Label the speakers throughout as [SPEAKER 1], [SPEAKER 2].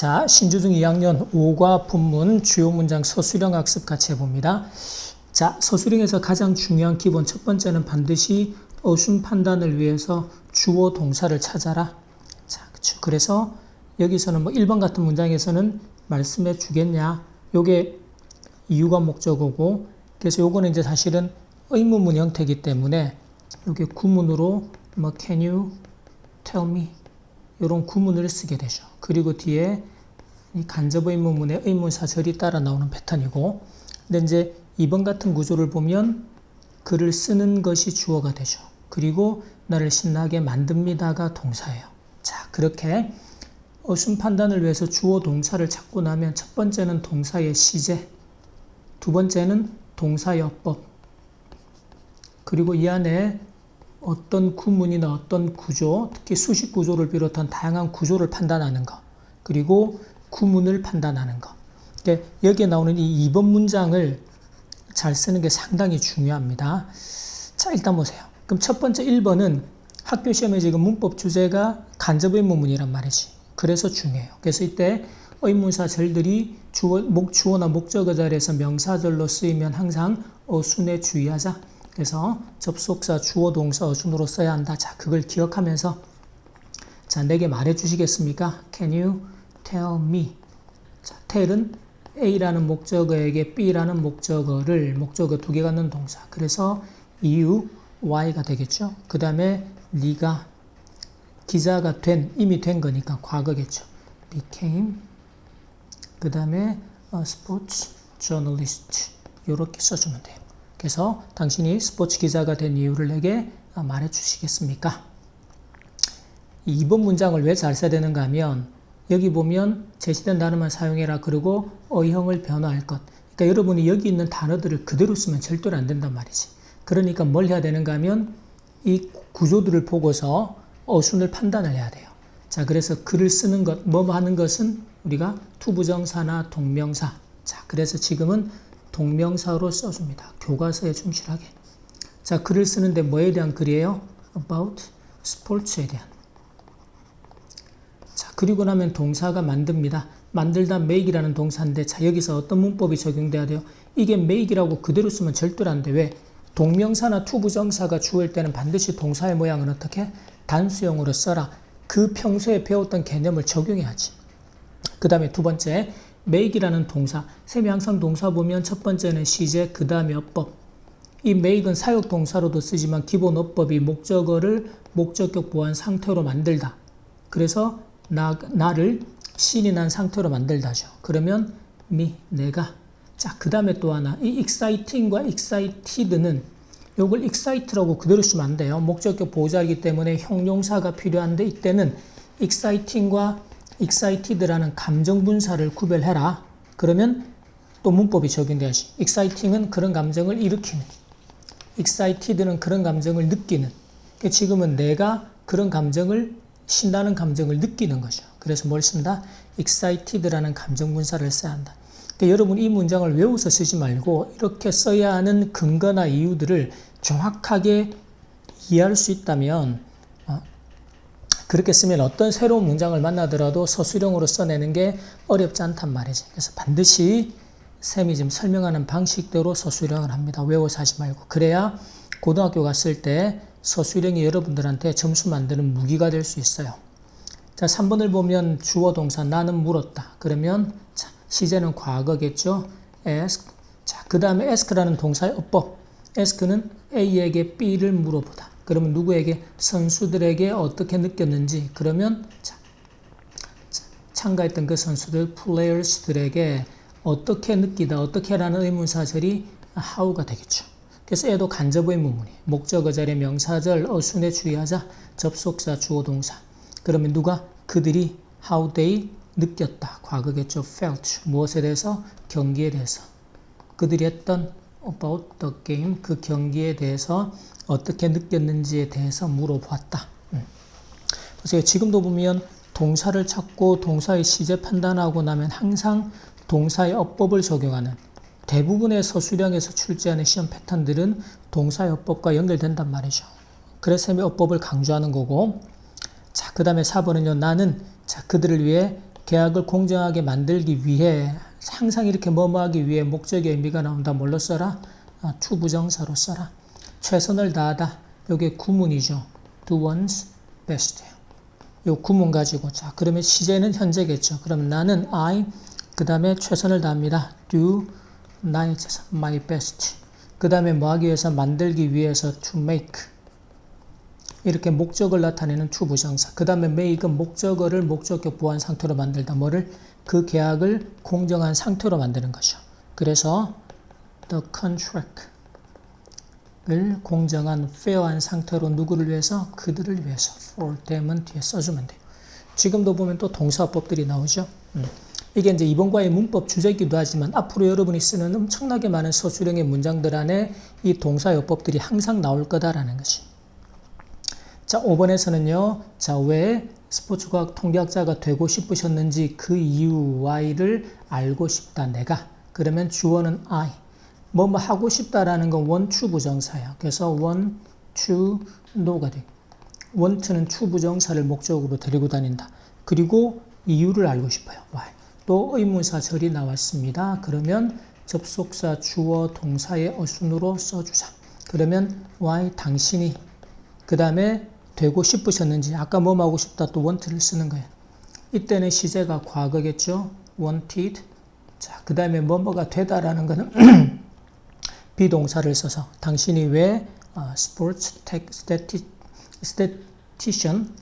[SPEAKER 1] 자, 신주중 2학년 5과 본문 주요 문장 서술형 학습 같이 해봅니다. 자, 서술형에서 가장 중요한 기본 첫 번째는 반드시 어순 판단을 위해서 주어 동사를 찾아라. 자, 그쵸. 그래서 여기서는 뭐 1번 같은 문장에서는 말씀해 주겠냐. 요게 이유가 목적어고, 그래서 요거는 이제 사실은 의문문 형태이기 때문에 요게 구문으로 뭐 can you tell me 이런 구문을 쓰게 되죠. 그리고 뒤에 이 간접 의문문의 의문사 절이 따라 나오는 패턴이고, 근데 이제 2번 같은 구조를 보면 글을 쓰는 것이 주어가 되죠. 그리고 나를 신나게 만듭니다가 동사예요. 자, 그렇게 어순 판단을 위해서 주어 동사를 찾고 나면 첫 번째는 동사의 시제, 두 번째는 동사의 어법, 그리고 이 안에 어떤 구문이나 어떤 구조, 특히 수식 구조를 비롯한 다양한 구조를 판단하는 것, 그리고 구문을 판단하는 것. 여기에 나오는 이 2번 문장을 잘 쓰는 게 상당히 중요합니다. 자, 일단 보세요. 그럼 첫 번째 1번은 학교 시험에 지금 문법 주제가 간접 의문문이란 말이지. 그래서 중요해요. 그래서 이때 의문사 절들이 주어나 목적어 자리에서 명사절로 쓰이면 항상 어순에 주의하자. 그래서 접속사, 주어, 동사, 어순으로 써야 한다. 자, 그걸 기억하면서 자, 내게 말해 주시겠습니까? Can you tell me? 자, tell은 A라는 목적어에게 B라는 목적어를 목적어 두 개 갖는 동사. 그래서 이유 Y가 되겠죠. 그 다음에 네가 기자가 된, 이미 된 거니까 과거겠죠. became. 그 다음에 sports journalist. 이렇게 써주면 돼요. 그래서 당신이 스포츠 기자가 된 이유를 내게 말해 주시겠습니까? 2번 문장을 왜 잘 써야 되는가 하면 여기 보면 제시된 단어만 사용해라 그리고 어형을 변화할 것. 그러니까 여러분이 여기 있는 단어들을 그대로 쓰면 절대로 안 된단 말이지. 그러니까 뭘 해야 되는가 하면 이 구조들을 보고서 어순을 판단을 해야 돼요. 자, 그래서 글을 쓰는 것, 뭐 하는 것은 우리가 투부정사나 동명사. 자, 그래서 지금은 동명사로 써줍니다. 교과서에 충실하게. 자, 글을 쓰는데 뭐에 대한 글이에요? About sports에 대한. 자, 그리고 나면 동사가 만듭니다. 만들다 make이라는 동사인데, 자, 여기서 어떤 문법이 적용돼야 돼요? 이게 make이라고 그대로 쓰면 절대로 안 돼. 왜? 동명사나 투부정사가 주어일 때는 반드시 동사의 모양은 어떻게? 단수형으로 써라. 그 평소에 배웠던 개념을 적용해야지. 그 다음에 두 번째, make이라는 동사. 쌤이 항상 동사 보면 첫 번째는 시제, 그 다음에 어법. 이 make은 사역 동사로도 쓰지만 기본 어법이 목적어를 목적격 보완 상태로 만들다. 그래서 나를 신이 난 상태로 만들다죠. 그러면 me, 내가. 자, 그 다음에 또 하나. 이 exciting과 excited는 요걸 excite라고 그대로 쓰면 안 돼요. 목적격 보호자이기 때문에 형용사가 필요한데 이때는 exciting과 excited라는 감정 분사를 구별해라. 그러면 또 문법이 적용돼야지. exciting은 그런 감정을 일으키는, excited는 그런 감정을 느끼는. 그러니까 지금은 내가 그런 감정을, 신나는 감정을 느끼는 거죠. 그래서 뭘 쓴다? excited라는 감정 분사를 써야 한다. 그러니까 여러분 이 문장을 외워서 쓰지 말고 이렇게 써야 하는 근거나 이유들을 정확하게 이해할 수 있다면 그렇게 쓰면 어떤 새로운 문장을 만나더라도 서술형으로 써내는 게 어렵지 않단 말이지. 그래서 반드시 쌤이 지금 설명하는 방식대로 서술형을 합니다. 외워서 하지 말고. 그래야 고등학교 갔을 때 서술형이 여러분들한테 점수 만드는 무기가 될 수 있어요. 자, 3번을 보면 주어 동사 나는 물었다. 그러면 자, 시제는 과거겠죠. ask. 자, 그 다음에 ask라는 동사의 어법. ask는 A에게 B를 물어보다. 그러면 누구에게? 선수들에게 어떻게 느꼈는지. 그러면 자, 참가했던 그 선수들, players들에게 어떻게 느끼다, 어떻게라는 의문사절이 how가 되겠죠. 그래서 얘도 간접 의문문이에요. 목적어 자리에 명사절, 어순에 주의하자, 접속사, 주어 동사. 그러면 누가? 그들이 how they 느꼈다. 과거겠죠. felt. 무엇에 대해서? 경기에 대해서. 그들이 했던 about the game. 그 경기에 대해서 어떻게 느꼈는지에 대해서 물어보았다. 그래서 지금도 보면 동사를 찾고 동사의 시제 판단하고 나면 항상 동사의 어법을 적용하는 대부분의 서술형에서 출제하는 시험 패턴들은 동사의 어법과 연결된단 말이죠. 그래서 어법을 강조하는 거고, 자, 그 다음에 4번은요, 나는 자, 그들을 위해 계약을 공정하게 만들기 위해 항상 이렇게 뭐뭐하기 위해 목적의 의미가 나온다. 뭘로 써라? to 부정사로 써라. 최선을 다하다. 이게 구문이죠. do one's best. 요 구문 가지고 자 그러면 시제는 현재겠죠. 그럼 나는 I 그 다음에 최선을 다합니다. do 나의 최선 my best. 그 다음에 뭐 하기 위해서 만들기 위해서 to make 이렇게 목적을 나타내는 to 부정사. 그 다음에 make은 목적어를 목적격 보완 상태로 만들다. 뭐를? 그 계약을 공정한 상태로 만드는 거죠. 그래서 the contract을 공정한 fair한 상태로 누구를 위해서? 그들을 위해서 for them은 뒤에 써주면 돼요. 지금도 보면 또 동사법들이 나오죠. 이게 이제 이번 과의 문법 주제이기도 하지만 앞으로 여러분이 쓰는 엄청나게 많은 서술형의 문장들 안에 이 동사요법들이 항상 나올 거다라는 것이. 자, 5번에서는요. 자, 왜 스포츠과학 통계학자가 되고 싶으셨는지 그 이유 why를 알고 싶다. 내가. 그러면 주어는 I. 뭐 하고 싶다라는 건 want to 부정사야. 그래서 want to know가 돼. want는 to 부정사를 목적으로 데리고 다닌다. 그리고 이유를 알고 싶어요. why. 또 의문사 절이 나왔습니다. 그러면 접속사 주어 동사의 어순으로 써주자. 그러면 why 당신이 그 다음에 되고 싶으셨는지 아까 뭐 하고 싶다 또 want를 쓰는 거예요. 이때는 시제가 과거겠죠. wanted. 자, 그 다음에 뭐가 되다라는 거는 비동사를 써서 당신이 왜 스포츠 statistician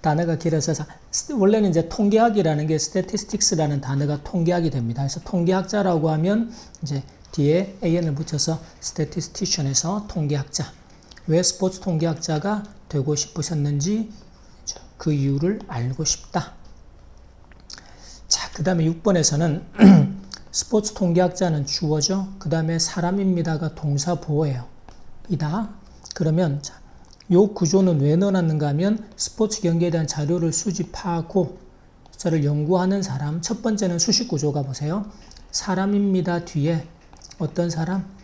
[SPEAKER 1] 단어가 길어서 원래는 이제 통계학이라는 게 statistics라는 단어가 통계학이 됩니다. 그래서 통계학자라고 하면 이제 뒤에 an을 붙여서 statistician에서 통계학자. 왜 스포츠 통계학자가 되고 싶으셨는지 그 이유를 알고 싶다. 자, 그 다음에 6번에서는 스포츠 통계학자는 주어죠. 그 다음에 사람입니다가 동사 보호예요. 이다. 그러면 자, 요 구조는 왜 넣어놨는가 하면 스포츠 경기에 대한 자료를 수집하고 저를 연구하는 사람. 첫 번째는 수식 구조가 보세요. 사람입니다 뒤에 어떤 사람?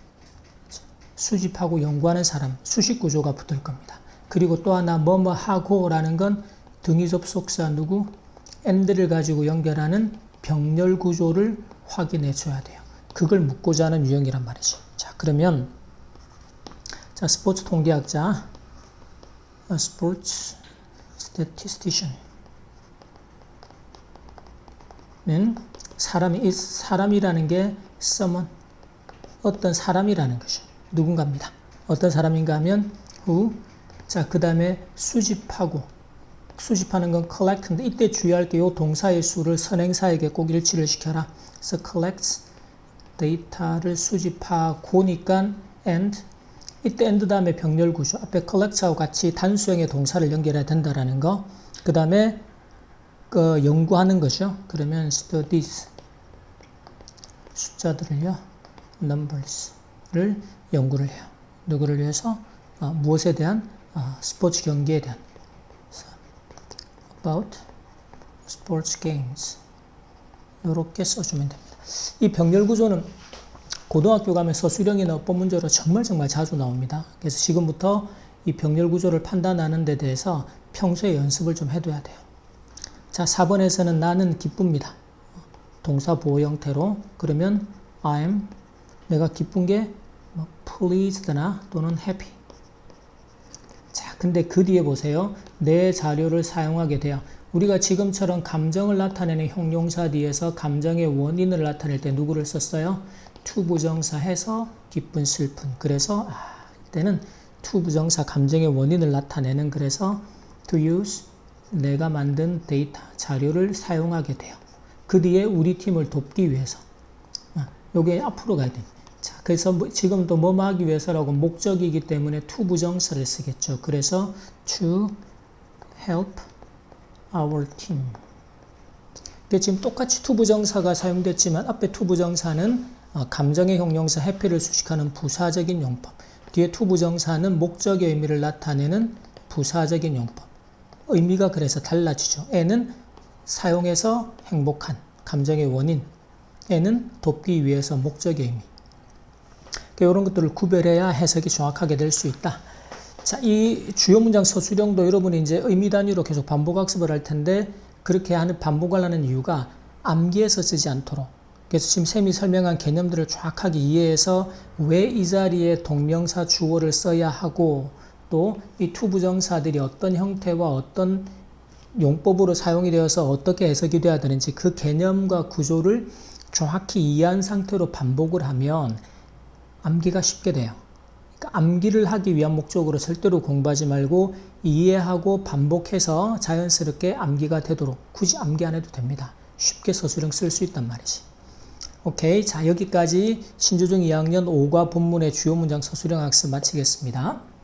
[SPEAKER 1] 수집하고 연구하는 사람. 수식 구조가 붙을 겁니다. 그리고 또 하나 뭐뭐 하고 라는 건 등위 접속사 누구? and를 가지고 연결하는 병렬 구조를 확인해 줘야 돼요. 그걸 묻고자 하는 유형이란 말이죠. 자, 그러면 자, 스포츠 통계학자 스포츠 statistician은 사람이라는 게 someone 어떤 사람이라는 것이죠. 누군가입니다. 어떤 사람인가 하면 who 자, 그 다음에 수집하는 건 collect인데 이때 주의할 게 이 동사의 수를 선행사에게 꼭 일치를 시켜라. 그래서 collects 데이터를 수집하고니까 and 이때 and 다음에 병렬 구조 앞에 collect하고 같이 단수형의 동사를 연결해야 된다라는 거. 그 다음에 연구하는 거죠. 그러면 studies 숫자들을요 numbers를 연구를 해요. 누구를 위해서? 무엇에 대한? 스포츠 경기에 대한. about sports games. 이렇게 써주면 됩니다. 이 병렬 구조는 고등학교 가면 서술형이나 어법 문제로 정말 자주 나옵니다. 그래서 지금부터 이 병렬 구조를 판단하는 데 대해서 평소에 연습을 좀 해둬야 돼요. 자, 4번에서는 나는 기쁩니다. 동사 보호 형태로. 그러면 I'm 내가 기쁜 게 pleased나 또는 happy. 자, 근데 그 뒤에 보세요. 내 자료를 사용하게 돼요. 우리가 지금처럼 감정을 나타내는 형용사 뒤에서 감정의 원인을 나타낼 때 누구를 썼어요? to 부정사 해서 기쁜 슬픈. 그래서 이때는 to 부정사 감정의 원인을 나타내는 그래서 to use 내가 만든 데이터 자료를 사용하게 돼요. 그 뒤에 우리 팀을 돕기 위해서. 요게 앞으로 가야 됩니다. 자, 그래서 지금도 뭐 하기 위해서라고 목적이기 때문에 to 부정사를 쓰겠죠. 그래서 to help our team. 지금 똑같이 to 부정사가 사용됐지만 앞에 to 부정사는 감정의 형용사 happy를 수식하는 부사적인 용법. 뒤에 to 부정사는 목적의 의미를 나타내는 부사적인 용법. 의미가 그래서 달라지죠. N은 사용해서 행복한 감정의 원인. N은 돕기 위해서 목적의 의미. 이런 것들을 구별해야 해석이 정확하게 될 수 있다. 자, 이 주요 문장 서술형도 여러분이 이제 의미 단위로 계속 반복 학습을 할 텐데 그렇게 하는 반복을 하는 이유가 암기해서 쓰지 않도록. 그래서 지금 쌤이 설명한 개념들을 정확하게 이해해서 왜 이 자리에 동명사 주어를 써야 하고 또 이 to 부정사들이 어떤 형태와 어떤 용법으로 사용이 되어서 어떻게 해석이 돼야 되는지 그 개념과 구조를 정확히 이해한 상태로 반복을 하면 암기가 쉽게 돼요. 그러니까 암기를 하기 위한 목적으로 절대로 공부하지 말고 이해하고 반복해서 자연스럽게 암기가 되도록 굳이 암기 안 해도 됩니다. 쉽게 서술형 쓸 수 있단 말이지. 오케이. 자, 여기까지 신조중 2학년 5과 본문의 주요 문장 서술형 학습 마치겠습니다.